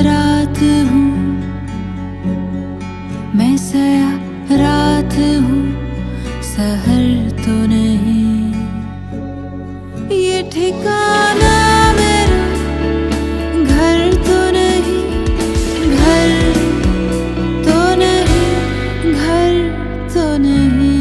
रात हूँ, मैं सया रात हूँ, सहर तो नहीं। ये ठिकाना मेरा घर तो नहीं, घर तो नहीं, घर तो नहीं।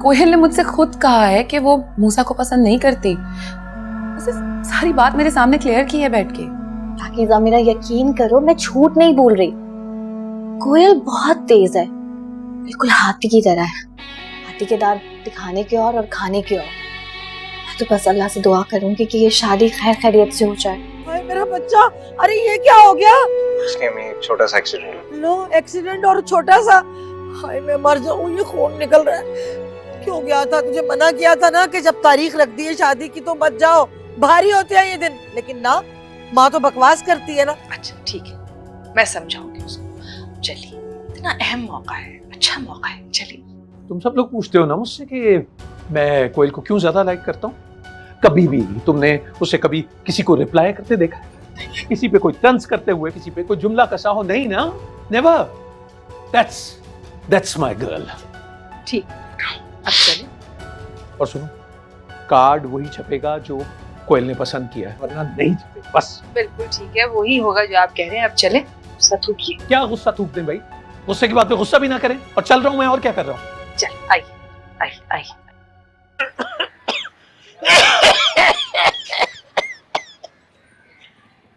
कोयल ने मुझसे खुद कहा है कि वो मूसा को पसंद नहीं करती। उसे सारी बात मेरे सामने क्लियर की है बैठ के। पाकीज़ा, मेरा यकीन करो, मैं झूठ नहीं बोल रही। कोयल बहुत तेज है, बिल्कुल हाथी की तरह है। हाथी के दांत दिखाने के और खाने के और। मैं तो बस अल्लाह से दुआ करूंगी कि ये शादी खैर खैरियत से हो जाए। हाय मेरा बच्चा, अरे ये क्या हो गया? उसके में एक छोटा सा एक्सीडेंट। लो, एक्सीडेंट और छोटा सा? हाय मैं मर जाऊं, ये खून निकल रहा है। क्यों गया था? तुझे मना किया था ना कि जब तारीख रख दी है शादी की तो मत जाओ, भारी होते हैं ये दिन। लेकिन ना, माँ तो बकवास करती है ना। अच्छा ठीक है, मैं समझाऊंगी उसको। चलिए, इतना अहम मौका है, अच्छा मौका है, चलिए। तुम सब लोग पूछते हो ना मुझसे कि मैं कोयल को क्यों ज्यादा लाइक करता हूँ। कभी भी तुमने उसे कभी किसी को रिप्लाई करते देखा है? किसी पे कोई तंज करते हुए, किसी पे कोई जुमला कसा हो? नहीं ना, नेवर। That's my girl. ठीक, अब चलिए। और सुनो, कार्ड वही छपेगा जो कोयल ने पसंद किया है, वरना नहीं छपेगा। बस बिल्कुल ठीक है, वही होगा जो आप कह रहे हैं। अब चले, थूकिए। क्या गुस्सा थूक दें भाई? गुस्से की बात पे गुस्सा भी ना करें। और चल रहा हूं मैं, और क्या कर रहा हूँ। चल, आइए आइए आइए।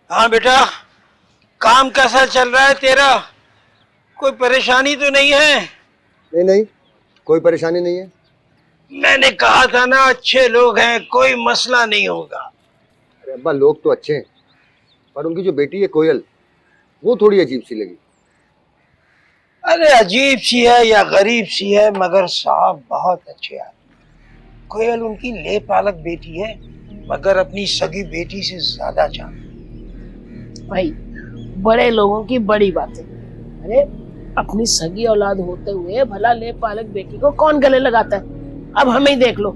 हाँ बेटा, काम कैसा चल रहा है तेरा? कोई परेशानी तो नहीं है? नहीं नहीं, कोई परेशानी नहीं है। मैंने कहा था ना, अच्छे लोग हैं, कोई मसला नहीं होगा। अरे अब्बा, लोग तो अच्छे हैं, पर उनकी जो बेटी है कोयल, वो थोड़ी अजीब सी लगी। अरे अजीब सी है या गरीब सी है, मगर साहब बहुत अच्छे आदमी। कोयल उनकी ले पालक बेटी है, मगर अपनी सगी बेटी से ज्यादा जानती। भाई, बड़े लोगों की बड़ी बातें। अरे अपनी सगी औलाद होते हुए भला ले पालक बेटी को कौन गले लगाता है? अब हमें ही देख लो,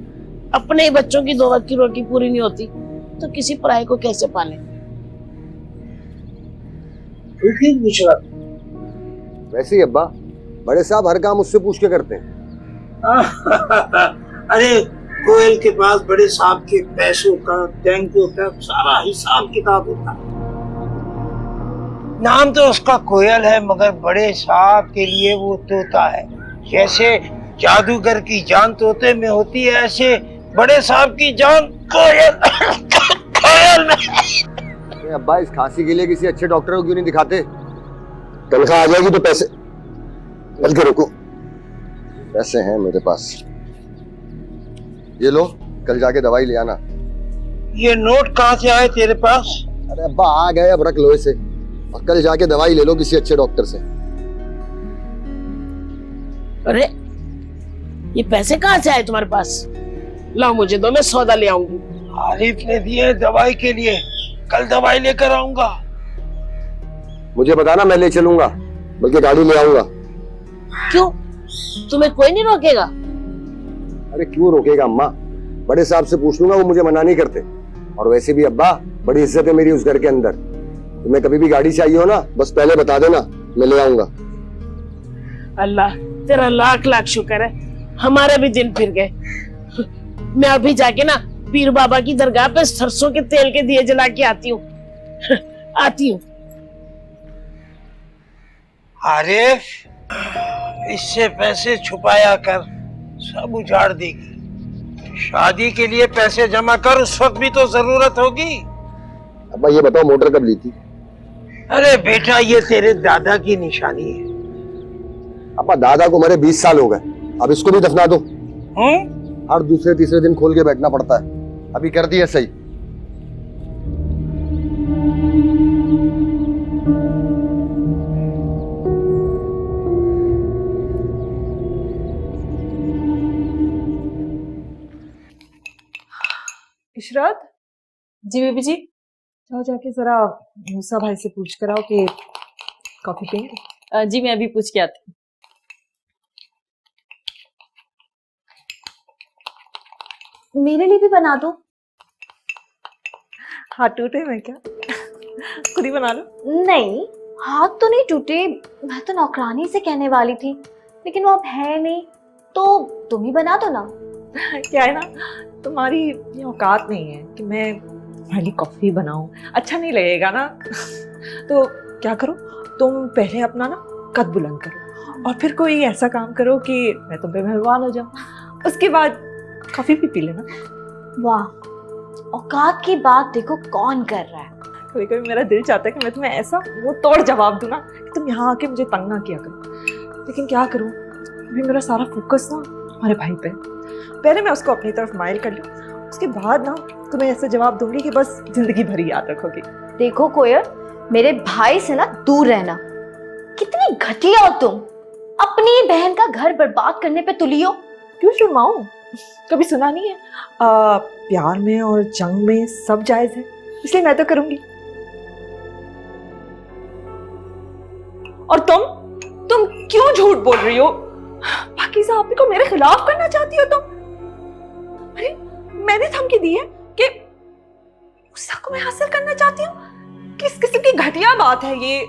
अपने ही बच्चों की 2 वक्त की रोटी पूरी नहीं होती तो किसी पराये को कैसे पाले? वैसे ही अब्बा, बड़े साहब हर काम उससे पूछ के करते हैं। अरे कोयल के पास बड़े साहब के पैसों का, बैंकों का सारा हिसाब किताब होता है। नाम तो उसका कोयल है, मगर बड़े साहब के लिए वो तोता है। जैसे जादूगर की जान तोते में होती है, ऐसे बड़े साहब की जान कोयल कोयल में। अब्बा, इस खांसी के लिए किसी अच्छे डॉक्टर को क्यों नहीं दिखाते? तनख्वाह आ जाएगी तो पैसे। बल्कि रुको, पैसे हैं मेरे पास, ये लो, कल जाके दवाई ले आना। ये नोट कहाँ से आए तेरे पास? अरे अब्बा, आ गए, अब रख लो इसे, और कल जाके दवाई ले लो किसी अच्छे डॉक्टर से। अरे ये पैसे कहाँ से आए तुम्हारे पास? लाओ मुझे दो, मैं सौदा ले आऊंगी। आरिफ ने दिए दवाई के लिए, कल दवाई लेकर आऊंगा। मुझे बताना, मैं ले चलूंगा, बल्कि गाड़ी ले आऊंगा। क्यों, तुम्हें कोई नहीं रोकेगा? अरे क्यों रोकेगा अम्मा, बड़े साहब से पूछ लूंगा, वो मुझे मना नहीं करते। और वैसे भी अब्बा, बड़ी इज्जत है मेरी उस घर के अंदर। तुम्हें कभी भी गाड़ी चाहिए हो ना, बस पहले बता देना, मैं ले आऊंगा। अल्लाह तेरा लाख लाख शुक्र है, हमारे भी दिन फिर गए। मैं अभी जाके ना पीर बाबा की दरगाह पे सरसों के तेल के दिए जला के आती हूँ। आती हूँ। आरिफ, इससे पैसे छुपाया कर, सब उजाड़ देगी। शादी के लिए पैसे जमा कर, उस वक्त भी तो जरूरत होगी। अब्बा ये बताओ, मोटर कब ली थी? अरे बेटा, ये तेरे दादा की निशानी है। अब्बा, दादा को मरे 20 साल हो गए, अब इसको भी दफना दो। हर दूसरे तीसरे दिन खोल के बैठना पड़ता है, अभी कर दिया सही। इशरत, जी बेबी जी। जाओ जाके जरा मूसा भाई से पूछ कर आओ कि कॉफी पियेंगे। जी मैं अभी पूछ के आती हूँ। मेरे लिए भी बना दो। हाथ टूटे मैं क्या? खुद ही बना लो। नहीं, हाथ तो नहीं टूटे, मैं तो नौकरानी से कहने वाली थी, लेकिन वो अब है नहीं, तो तुम ही बना दो ना। क्या है ना, तुम्हारी ये औकात नहीं है कि मैं तुम्हारे लिए कॉफी बनाऊं, अच्छा नहीं लगेगा ना। तो क्या करो, तुम पहले अपना ना कद बुलंद करो और फिर कोई ऐसा काम करो कि मैं तुम पे मेहरबान हो जाऊं, उसके बाद कॉफी भी पी लेना। वाह, औकात की बात देखो कौन कर रहा है। कभी कभी मेरा दिल चाहता है कि मैं तुम्हें ऐसा मुंह तोड़ जवाब दूं ना कि तुम यहाँ आके मुझे तंग ना किया करो, लेकिन क्या करूं, अभी मेरा सारा फोकस ना हमारे भाई पे। पहले मैं उसको अपनी तरफ माइल कर लूं, उसके बाद ना तुम्हें ऐसे जवाब दूंगी कि बस जिंदगी भर ही याद रखोगी। देखो कोयल, मेरे भाई से ना दूर रहना। कितनी घटिया हो तुम, अपनी बहन का घर बर्बाद करने पे तुली हो। क्यों शर्माऊं, कभी सुना नहीं है प्यार में और जंग में सब जायज है, इसलिए मैं तो करूंगी। और तुम क्यों झूठ बोल रही हो? पाकीज़ा आपी को मेरे खिलाफ करना चाहती हो तुम? अरे मैंने धमकी दी है कि मूसा को मैं हासिल करना चाहती हूँ। किस किस्म की घटिया बात है ये?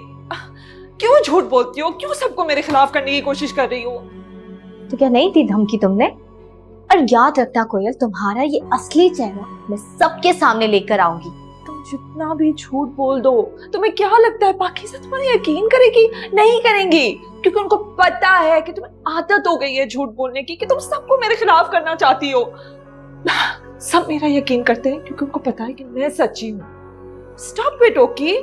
क्यों झूठ बोलती हो? क्यों सबको मेरे खिलाफ करने की कोशिश कर रही हो? तो क्या नहीं दी धमकी तुमने? और याद रखना कोयल, तुम्हारा ये असली चेहरा मैं सबके सामने लेकर आऊंगी। तुम जितना भी झूठ बोल दो, तुम्हें क्या लगता है पाकीज़ा तुम्हारा यकीन करेगी? नहीं करेंगी, क्योंकि उनको पता है कि तुम्हें आदत हो गई है झूठ बोलने की, कि तुम सबको मेरे खिलाफ करना चाहती हो। सब मेरा यकीन करते हैं क्योंकि उनको पता है कि मैं सच्ची हूँ। Stop it okay?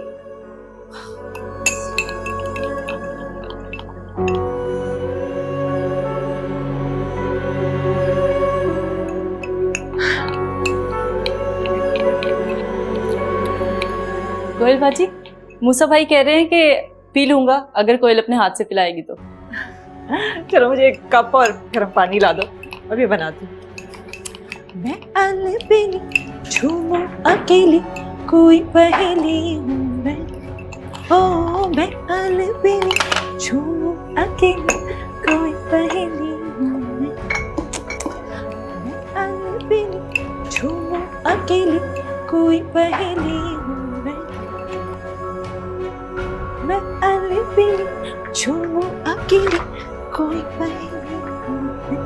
कोयल बाजी, मूसा भाई कह रहे हैं कि पी लूंगा अगर कोयल अपने हाथ से पिलाएगी तो। चलो मुझे एक कप और गर्म पानी ला दो, अभी बनाती हूँ। मैं अलबेली झूमूं अकेली, कोई पहेली हूँ मैं। ओ मैं अलबेली झूमूं अकेली, कोई पहेली हूँ मैं। मैं अलबेली झूमूं अकेली, कोई पहेली हूँ मैं। मैं अलबेली झूमूं अकेली, कोई पहेली हूँ मैं।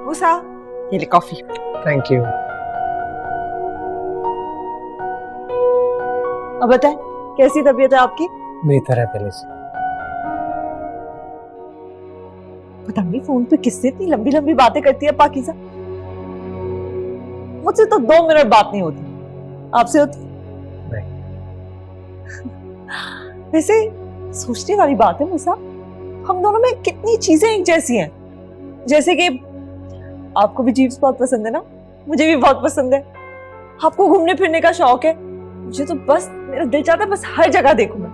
मूसा, ये ले कॉफी। Thank you. अब बताएं, कैसी तबीयत है आपकी? बेहतर है पहले से। पता नहीं फोन पे किससे इतनी लंबी लंबी बातें करती है पाकीज़ा। मुझसे तो 2 मिनट बात नहीं होती, आपसे होती? नहीं। वैसे सोचने वाली बात है मूसा, हम दोनों में कितनी चीजें एक जैसी हैं। जैसे कि आपको भी जीप्स बहुत पसंद है ना, मुझे भी बहुत पसंद है। आपको घूमने फिरने का शौक है, मुझे तो बस मेरा दिल चाहता है बस हर जगह देखूं मैं।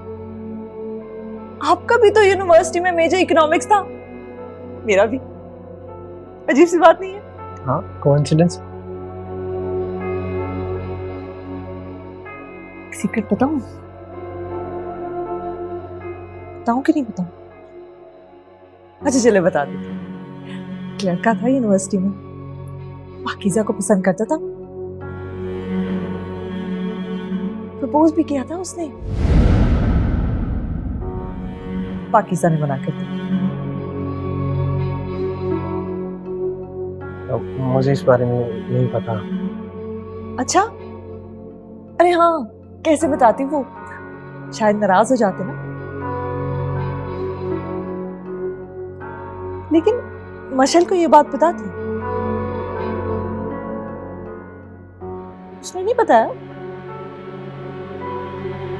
आपका भी तो यूनिवर्सिटी में मेजर इकोनॉमिक्स था, मेरा भी। अजीब सी बात नहीं है? हाँ, कोइंसिडेंस। सीक्रेट बताऊं? बताऊं कि नहीं बताऊं? अच्छा चले बता देती हूं। एक लड़का था यूनिवर्सिटी में, पाकीज़ा को पसंद करता था, प्रपोज भी किया था उसने। पाकीज़ा ने मना कर दिया। मुझे इस बारे में नहीं पता। अच्छा, अरे हाँ, कैसे बताती वो, शायद नाराज हो जाते ना। लेकिन मशल को ये बात पता थी, उसने नहीं बताया।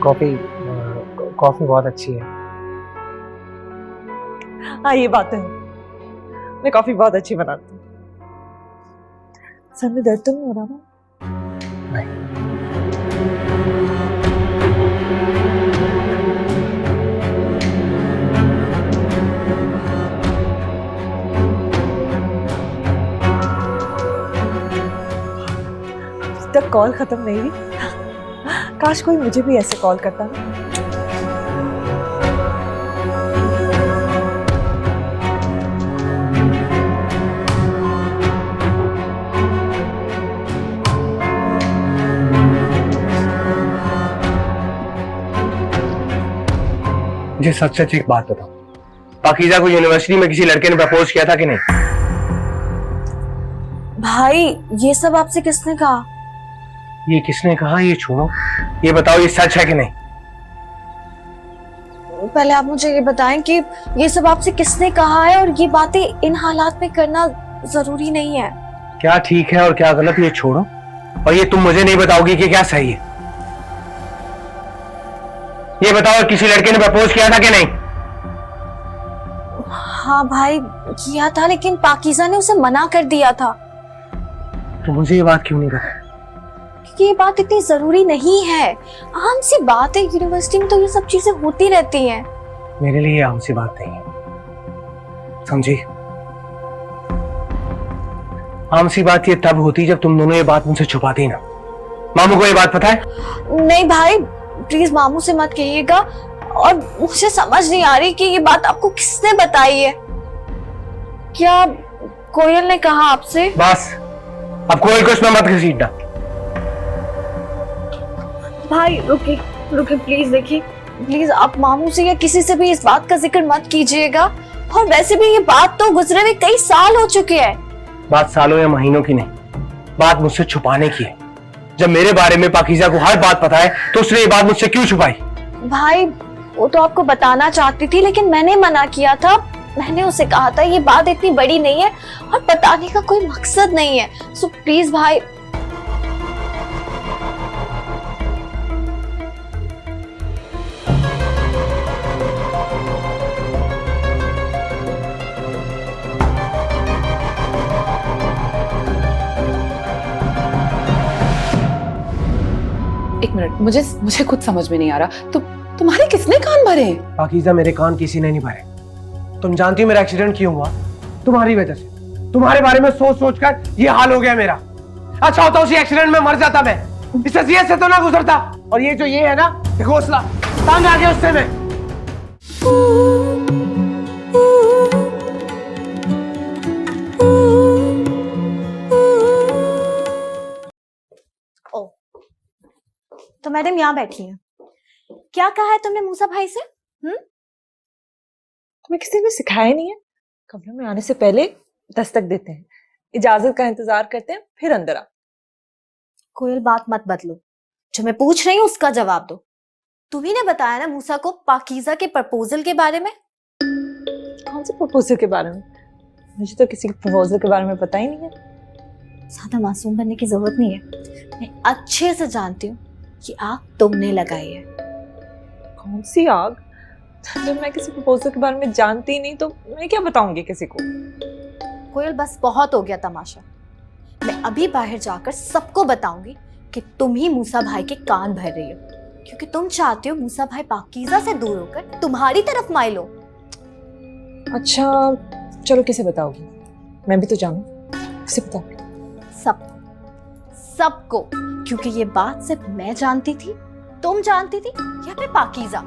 कॉफी कॉफी बहुत अच्छी है। हाँ ये बात है, मैं कॉफी बहुत अच्छी बनाती हूँ। सर में दर्द तो नहीं हो रहा ना? अभी तक कॉल खत्म नहीं हुई। काश कोई मुझे भी ऐसे कॉल करता ना। मुझे सच सच एक बात बताओ, पाकीज़ा को यूनिवर्सिटी में किसी लड़के ने प्रपोज किया था कि नहीं? भाई ये सब आपसे किसने कहा? ये किसने कहा ये छोड़ो, ये बताओ ये सच है कि नहीं? पहले आप मुझे ये बताएं कि ये सब आपसे किसने कहा है और ये बातें इन हालात में करना जरूरी नहीं है। क्या ठीक है और क्या गलत ये छोड़ो, और ये तुम मुझे नहीं बताओगी कि क्या सही है। ये बताओ किसी लड़के ने प्रपोज किया था कि नहीं? हाँ भाई किया था, लेकिन पाकीज़ा ने उसे मना कर दिया था। तो मुझे ये बात क्यों नहीं पता? क्योंकि ये बात इतनी जरूरी नहीं है, आम सी बात है। यूनिवर्सिटी में तो ये सब चीजें होती रहती हैं। मेरे लिए ये आम सी बात नहीं है, समझी? आम सी बात ये तब होती जब तुम दोनों ये बात मुझसे छुपाती ना। मामू को ये बात पता है? नहीं भाई प्लीज मामू से मत कहिएगा, और मुझे समझ नहीं आ रही कि ये बात आपको किसने बताई है। क्या कोयल ने कहा आपसे? बस अब कोयल को इसमें मत घसीटना। भाई रुके रुके प्लीज, देखिए प्लीज आप मामू से या किसी से भी इस बात का जिक्र मत कीजिएगा। और वैसे भी ये बात तो गुजरे हुए कई साल हो चुके हैं। बात सालों या महीनों की नहीं, बात मुझसे छुपाने की है। जब मेरे बारे में पाकीज़ा को हर बात पता है तो उसने ये बात मुझसे क्यों छुपाई? भाई वो तो आपको बताना चाहती थी, लेकिन मैंने मना किया था। मैंने उसे कहा था ये बात इतनी बड़ी नहीं है और बताने का कोई मकसद नहीं है। सो प्लीज भाई। एक मिनट, मुझे खुद समझ में नहीं आ रहा। तुम्हारे किसने कान भरे? पाकीज़ा मेरे कान किसी ने नहीं भरे। तुम जानती हो मेरा एक्सीडेंट क्यों हुआ? तुम्हारी वजह से। तुम्हारे बारे में सोच सोच कर ये हाल हो गया मेरा। अच्छा होता उसी एक्सीडेंट में मर जाता मैं, इस अज़ियत से तो ना गुजरता। और ये जो ये है ना घोंसला, तंग आ गया उससे मैं। ओ तो मैडम यहाँ बैठी हैं। क्या कहा है तुमने मूसा भाई से? तुम्हें किसी ने सिखाया नहीं है? कमरे में आने से पहले दस्तक देते हैं, इजाजत का इंतजार करते हैं, फिर अंदर आ। कोयल बात मत बदलो, जो मैं पूछ रही हूँ उसका जवाब दो। तुम्ही ने बताया ना मूसा को पाकीज़ा के प्रपोजल के बारे में। कौन से प्रपोजल के बारे में? मुझे तो किसी प्रपोजल के बारे में पता ही नहीं है। ज्यादा मासूम बनने की जरूरत नहीं है। मैं अच्छे से जानती हूँ कि आग तुमने लगाई है। कौन सी आग? जब मैं किसी प्रपोजल के बारे में जानती ही नहीं तो मैं क्या बताऊंगी किसी को? कोयल बस बहुत हो गया तमाशा। मैं अभी बाहर जाकर सबको बताऊंगी कि तुम ही मूसा भाई के कान भर रही हो, क्योंकि तुम चाहते हो मूसा भाई पाकीज़ा से दूर होकर तुम्हारी तरफ माइल हो। अच्छा चलो किसे बताओगी? मैं भी तो जानूं, किसे बताओ? सबको, क्योंकि ये बात सिर्फ मैं जानती थी, तुम जानती थी, या फिर पाकीज़ा।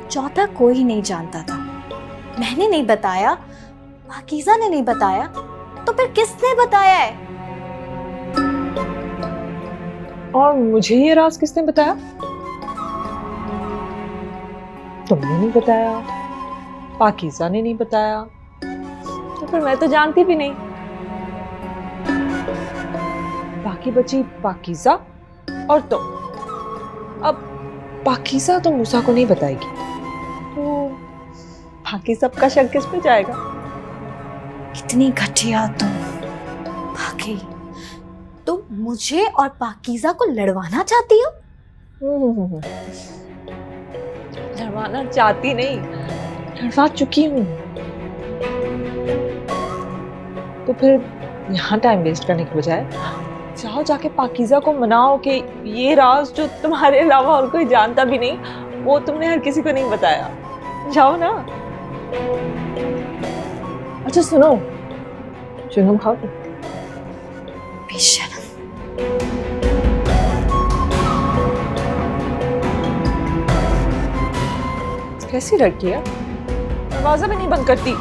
चौथा कोई नहीं जानता था। मैंने नहीं बताया, पाकीज़ा ने नहीं बताया, तो फिर किसने बताया है? और मुझे ये राज किसने बताया? तुमने नहीं बताया, पाकीज़ा ने नहीं बताया, तो फिर मैं तो जानती भी नहीं। बाकी बची पाकीज़ा और तुम। अब पाकीज़ा तो मूसा को नहीं बताएगी, तो बाकी सबका शक किस पे जाएगा? कितनी घटिया तुम बाकी। तुम मुझे और पाकीज़ा को लड़वाना चाहती हो? शर्माना चाहती नहीं, लड़वा चुकी हूँ। तो फिर यहाँ टाइम वेस्ट करने की बजाय जाओ जाके पाकीज़ा को मनाओ कि ये राज जो तुम्हारे अलावा और कोई जानता भी नहीं, वो तुमने हर किसी को नहीं बताया। जाओ ना। अच्छा सुनो, चुनम खाओ। बेशर्म। कैसी लड़की है, दरवाजा भी नहीं बंद करती।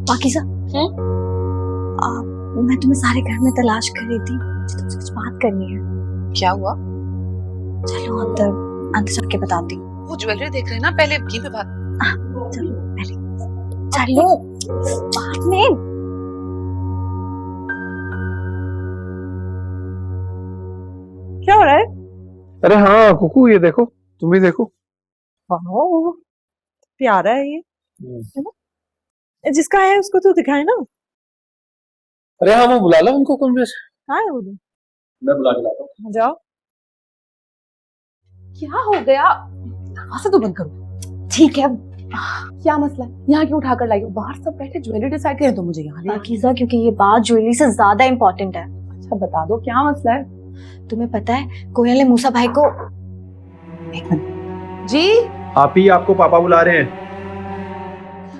पाकीज़ा, मैं तुम्हें सारे घर में तलाश कर रही थी, मुझे तुमसे कुछ बात करनी है। क्या हुआ? चलो अंदर अंदर चल के बताती हूँ। वो ज्वेलरी देख रहे हैं ना, पहले यहीं पे बात। चलो पहले चलो, बाद में। क्या हो रहा है? अरे हाँ कुकू, ये देखो, तुम भी देखो। वाह, प्यारा है ये, है ना? जिसका है उसको तो दिखाए ना। अरे हाँ, मैं बुला ला उनको कमरे से। हाँ है वो, मैं बुला के लाता हूँ। जाओ। क्या हो गया? दरवाजा तो बंद करो। ठीक है। क्या मसला है? यहाँ क्यों उठाकर लाई हो? बाहर सब बैठे ज्वेलरी डिसाइड करें तो मुझे यहाँ ले आए। पाकीज़ा, क्योंकि ये बात ज्वेलरी से ज्यादा इम्पोर्टेंट है। अच्छा बता दो, क्या मसला है? तुम्हें पता है कोयल ने मूसा भाई को। एक मिनट जी, आप ही, आपको पापा बुला रहे हैं।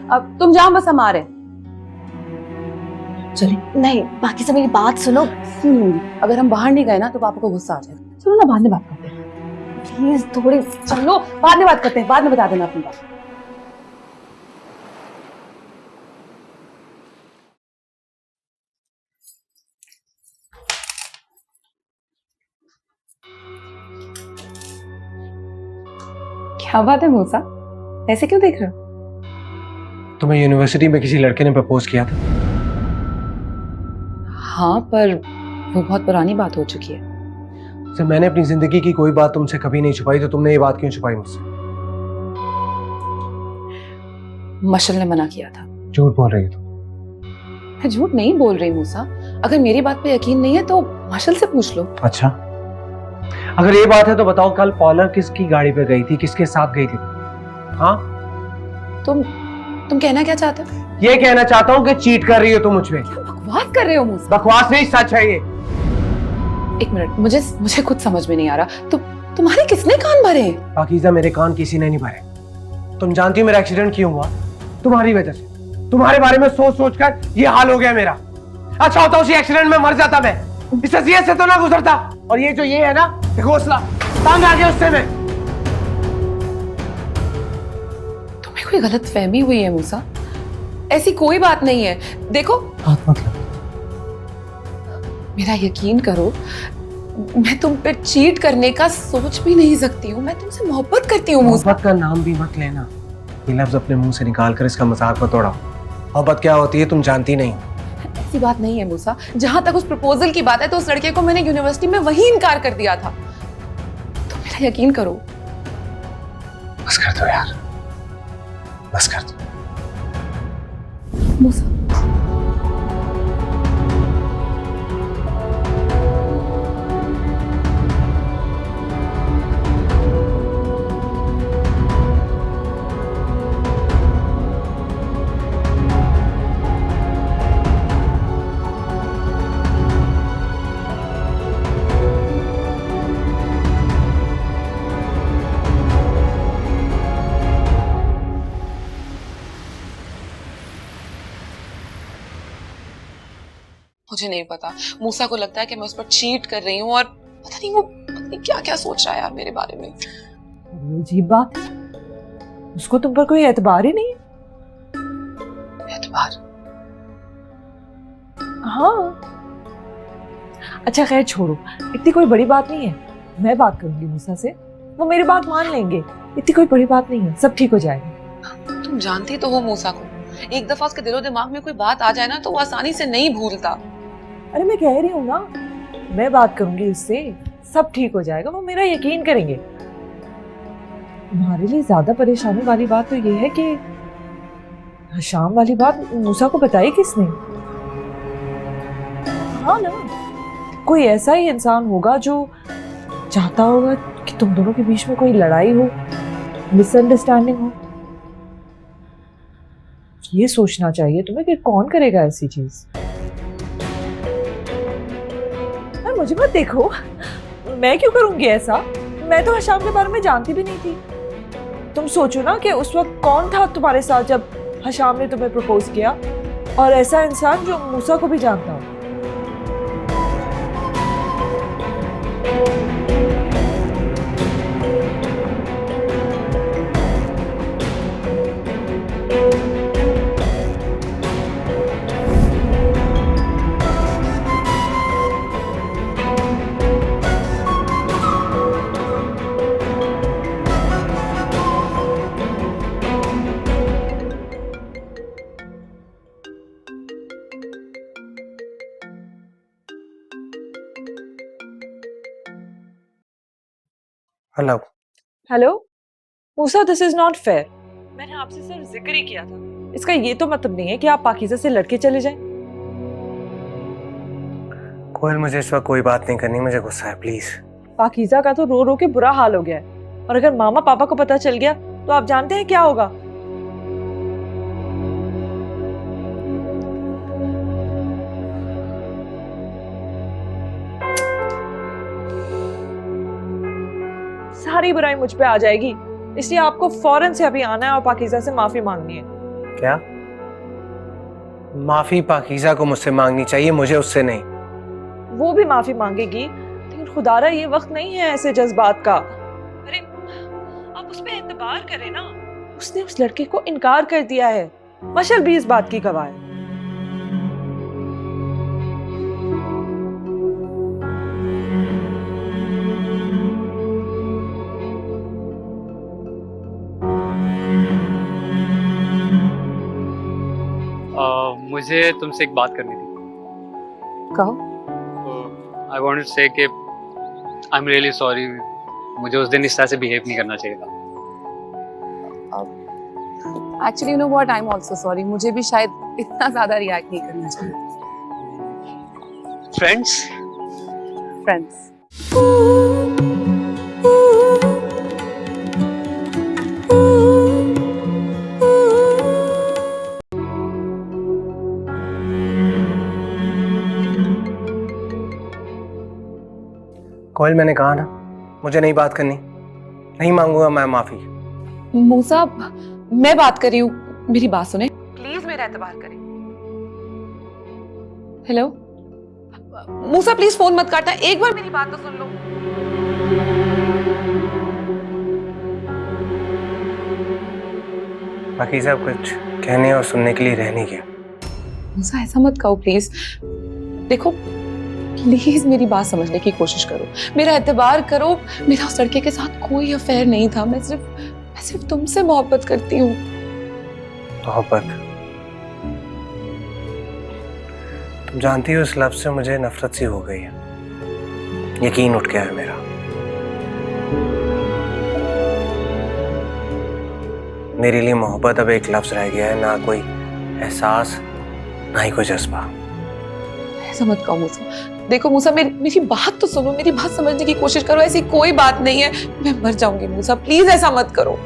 अब तुम जाओ, बस हम आ रहे हैं। चलिए। नहीं पाकीज़ा, मेरी बात सुनो। सुन लूंगी। अगर हम बाहर नहीं गए ना तो पापा को गुस्सा आ जाएगा। चलो ना, बाद में बात करते हैं। प्लीज थोड़ी। चलो बाद में बात करते हैं, बाद में बता देना अपनी बात। क्या बात है मूसा, ऐसे क्यों देख रहे हो? तुम्हें यूनिवर्सिटी में किसी लड़के ने प्रपोज किया था? हाँ, पर वो बहुत पुरानी बात हो चुकी है। जब मैंने अपनी जिंदगी की कोई बात तुमसे कभी नहीं छुपाई, तो तुमने ये बात क्यों छुपाई मुझसे? मशल ने मना किया था। झूठ बोल रही हो तुम। मैं झूठ नहीं बोल रही मूसा, अगर मेरी बात पे यकीन नहीं है तो मशल से पूछ लो। अच्छा, अगर ये बात है तो बताओ, कल पॉलर किसकी गाड़ी पे गई थी, किसके साथ गई थी? हाँ, तुम कहना क्या चाहते हो? ये कहना चाहता हूँ कि चीट कर रही हो तुम मुझ पे। बकवास कर रहे हो मूसा। बकवास नहीं, सच है ये। एक मिनट, मुझे खुद समझ में नहीं आ रहा। तुम्हारे किसने कान भरे? पाकीज़ा, मेरे कान किसी ने नहीं भरे। तुम जानती हो मेरा एक्सीडेंट क्यों हुआ? तुम्हारी वजह से। तुम्हारे बारे में सोच सोच कर ये हाल हो गया मेरा। अच्छा होता उसी एक्सीडेंट में मर जाता मैं, इस अज़ियत से तो ना गुजरता। और ये जो ये है ना, घोंसला तंग आ गया उससे मैं। तुम्हें कोई गलत फहमी हुई है मूसा, ऐसी कोई बात नहीं है। देखो, बात मतलब मेरा यकीन करो, मैं तुम पे चीट करने का सोच भी नहीं सकती हूँ। मैं तुमसे मोहब्बत करती हूँ मूसा। मोहब्बत का नाम भी मत लेना, ये लफ्ज अपने मुंह से निकाल कर इसका मजाक मत उड़ाओ। मोहब्बत क्या होती है तुम जानती नहीं। ऐसी बात नहीं है मूसा। जहां तक उस प्रपोजल की बात है तो उस लड़के को मैंने यूनिवर्सिटी में वही इनकार कर दिया था। तो मेरा यकीन करो। बस कर दो यार, बस कर दो। मूसा, मुझे नहीं पता। मूसा को लगता है कि मैं उस पर चीट कर रही हूँ और पता नहीं वो क्या क्या सोच रहा है यार मेरे बारे में। अजीब बात, उसको तुम पर कोई एतबार ही नहीं है। एतबार? हाँ, अच्छा खैर छोड़ो, इतनी कोई बड़ी बात नहीं है। मैं बात करूंगी मूसा से, वो मेरी बात मान लेंगे। इतनी कोई बड़ी बात नहीं है, सब ठीक हो जाएगा। तुम जानती तो हो मूसा को, एक दफा उसके दिलो दिमाग में कोई बात आ जाए ना तो वो आसानी से नहीं भूलता। अरे मैं कह रही हूँ ना, मैं बात करूंगी उससे, सब ठीक हो जाएगा, वो मेरा यकीन करेंगे। तुम्हारे लिए ज्यादा परेशानी वाली बात तो ये है कि शाम वाली बात मूसा को बताई किसने? हाँ ना, कोई ऐसा ही इंसान होगा जो चाहता होगा कि तुम दोनों के बीच में कोई लड़ाई हो, मिसअंडरस्टैंडिंग हो। ये सोचना चाहिए तुम्हें कि कौन करेगा ऐसी चीज। मुझे मत देखो, मैं क्यों करूंगी ऐसा? मैं तो हशाम के बारे में जानती भी नहीं थी। तुम सोचो ना कि उस वक्त कौन था तुम्हारे साथ जब हशाम ने तुम्हें प्रपोज किया, और ऐसा इंसान जो मूसा को भी जानता हो। Hello hello Musa, this is not fair. मैंने आपसे सिर्फ जिक्र ही किया था, इसका ये तो मतलब नहीं है कि आप पाकीज़ा से लड़के चले जाएं। कोयल, मुझे इस वक्त कोई बात नहीं करनी, मुझे गुस्सा है, प्लीज। पाकीज़ा का तो रो रो के बुरा हाल हो गया है, और अगर मामा पापा को पता चल गया तो आप जानते हैं क्या होगा। सारी बुराई मुझ पे आ जाएगी, इसलिए आपको फौरन से अभी आना है और पाकीज़ा से माफी मांगनी है। क्या माफी पाकीज़ा को मुझसे मांगनी चाहिए, मुझे उससे नहीं? वो भी माफी मांगेगी, लेकिन खुदारा ये वक्त नहीं है ऐसे जज्बात का। अरे आप उस पे एतबार करें ना, उसने उस लड़के को इनकार कर दिया है, मशर भी इस बात की गवाह है। मुझे तुमसे एक बात करनी थी। कहो। आई वांटेड टू से कि आई एम रियली सॉरी, मुझे उस दिन इस तरह से बिहेव नहीं करना चाहिए था। Actually you know what, I am also sorry, मुझे भी शायद इतना ज्यादा रिएक्ट नहीं करना चाहिए। फ्रेंड्स कोयल, मैंने कहा ना मुझे नहीं बात करनी, नहीं मांगूंगा मैं माफी। मूसा, मैं बात कर रही हूँ, मेरी बात सुने प्लीज, मेरा एतबार करें। हेलो मूसा, प्लीज फोन मत काटना, एक बार मेरी बात तो सुन लो। पाकीज़ा कुछ कहने और सुनने के लिए रह नहीं गया। मूसा ऐसा मत कहो प्लीज, देखो प्लीज मेरी बात समझने की कोशिश करो, मेरा एतबार करो। मेरा उस लड़के के साथ कोई अफेयर नहीं था, मैं सिर्फ तुमसे मोहब्बत करती हूँ। मोहब्बत? तुम जानती हो इस लफ्ज से मुझे नफरत सी हो गई है, यकीन उठ गया है मेरा। मेरे लिए मोहब्बत अब एक लफ्ज रह गया है, ना कोई एहसास, ना ही कोई जज्बा। ऐसा मत कहो मूसा, देखो मूसा मेरी बात तो सुनो, मेरी बात समझने की कोशिश करो, ऐसी कोई बात नहीं है, मैं मर जाऊंगी मूसा, प्लीज ऐसा मत करो।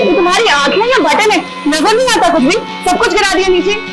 तुम्हारी आंखें या बटन है, नजर नहीं आता कुछ भी, सब कुछ गिरा दिया नीचे।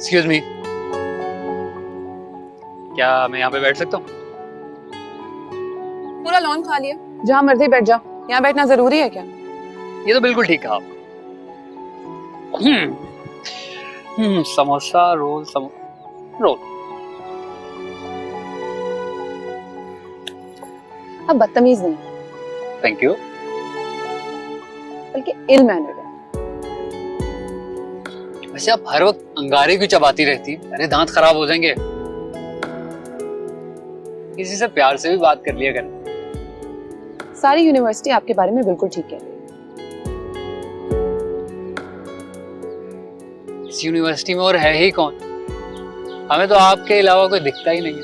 एक्सक्यूज मी, क्या मैं यहाँ पे बैठ सकता हूँ? पूरा लॉन खा लिया, जहाँ मर्जी बैठ जाओ। यहाँ बैठना जरूरी है क्या? ये तो बिल्कुल ठीक कहा आप। Samosa roll roll. अब बदतमीज नहीं, थैंक यू। बल्कि इल मैनर्ड है। वैसे आप हर वक्त अंगारे क्यों चबाती रहती? अरे दांत खराब हो जाएंगे। किसी से प्यार से भी बात कर लिया कर। सारी यूनिवर्सिटी आपके बारे में बिल्कुल ठीक है। इस यूनिवर्सिटी में और है ही कौन? हमें तो आपके अलावा कोई दिखता ही नहीं है।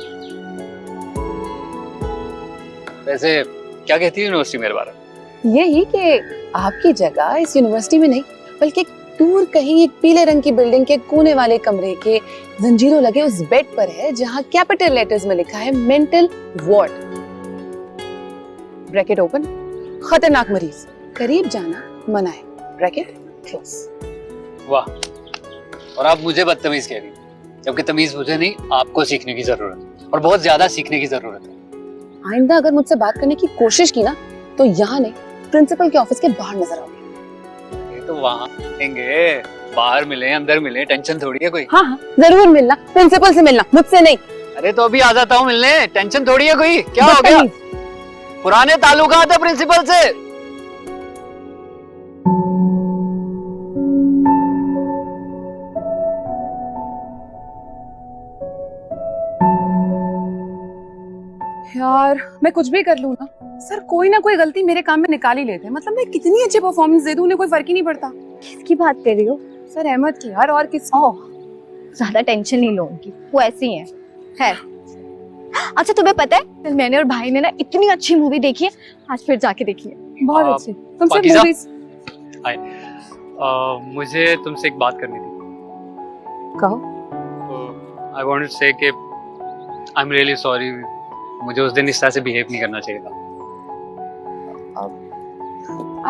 वैसे क्या कहती है यूनिवर्सिटी मेरे बारे में? यही कि आपकी जगह इस यूनिवर्सिटी में नहीं, बल्कि दूर कहीं एक पीले रंग की बिल्डिंग के कोने वाले कमरे के जंजीरों लगे उस बेड पर है, जहां कैपिटल लेटर्स में लिखा है मेंटल वार्ड। ब्रैकेट ओपन, खतरनाक मरीज, करीब जाना मना है, ब्रैकेट क्लोज। वाह, और आप मुझे बदतमीज कह रही, जबकि तमीज मुझे नहीं, आपको सीखने की जरूरत है, और बहुत ज्यादा सीखने की जरूरत है। आइंदा अगर मुझसे बात करने की कोशिश की ना, तो यहाँ नहीं, प्रिंसिपल के ऑफिस के बाहर नजर आओगे। ये तो वहाँ मिलेंगे, बाहर मिले अंदर मिले, टेंशन थोड़ी है कोई। हाँ हाँ जरूर मिलना, प्रिंसिपल से मिलना, मुझसे नहीं। अरे तो अभी आ जाता हूँ मिलने, टेंशन थोड़ी है कोई। क्या हो गया? पुराने ताल्लुकात है प्रिंसिपल से। यार मैं कुछ भी कर लूँ ना सर, कोई ना कोई गलती मेरे काम में निकाल ही लेते हैं। मतलब मैं कितनी अच्छी परफॉर्मेंस दे दूँ, उन्हें कोई फर्क ही नहीं पड़ता। किसकी बात कर रही हो? सर अहमद की यार, और किस? ओह, ज्यादा टेंशन नहीं लो उनकी, वो ऐसी हैं। खैर, अच्छा तुम्हें पता है कल मैंने और भाई ने ना इतनी अच्छी मूवी देखी है, आज फिर जाके देखी है। बहुत अच्छी। तुम सिर्फ पाकिज़ा, मूवीज। मुझे तुमसे एक बात करनी थी। कहो। आई वांटेड टू से कि आई एम रियली सॉरी, मुझे उस दिन इस तरह से बिहेव नहीं करना चाहिए था।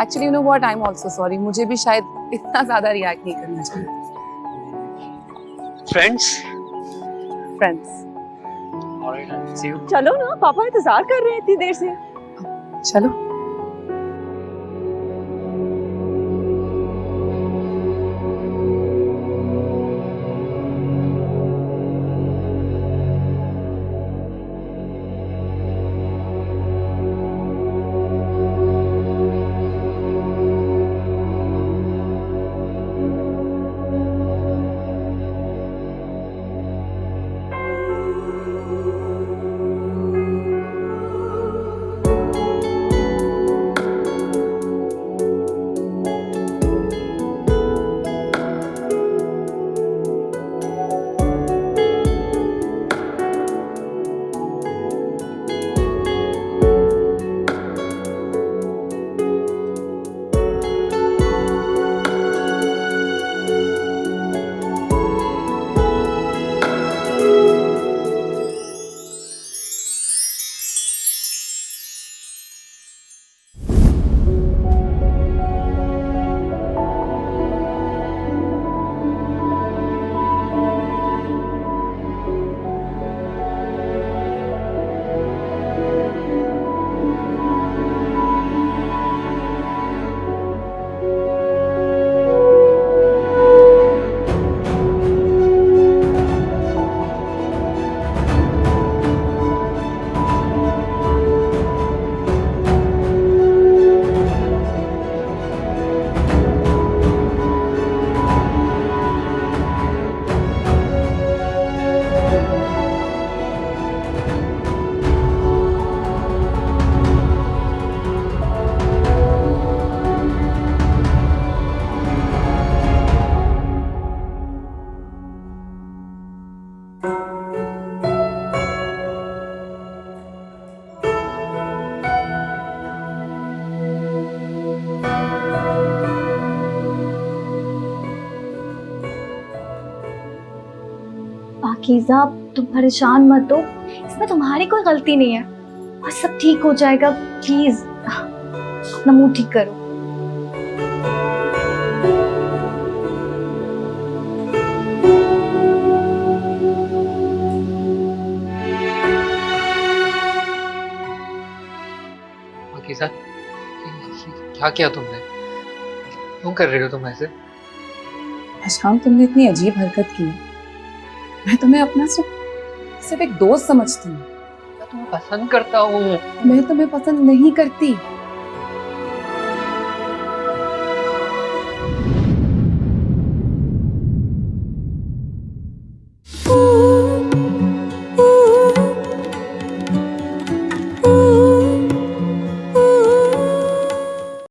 Actually you know what, I am also sorry. मुझे भी शायद इतना ज्यादा रिएक्ट नहीं करना चाहिए। Friends alright, see you. चलो ना, पापा इंतजार कर रहे हैं इतनी देर से। चलो। पाकीज़ा, तुम परेशान मत हो, इसमें तुम्हारी कोई गलती नहीं है और सब ठीक हो जाएगा। प्लीज अपना मूड ठीक करो। क्या किया तुमने? क्यों कर रही हो तुम ऐसे? शाम तुमने इतनी अजीब हरकत की। मैं तुम्हें अपना सिर्फ एक दोस्त समझती हूँ। मैं तुम्हें पसंद करता हूँ। मैं तुम्हें पसंद नहीं करती।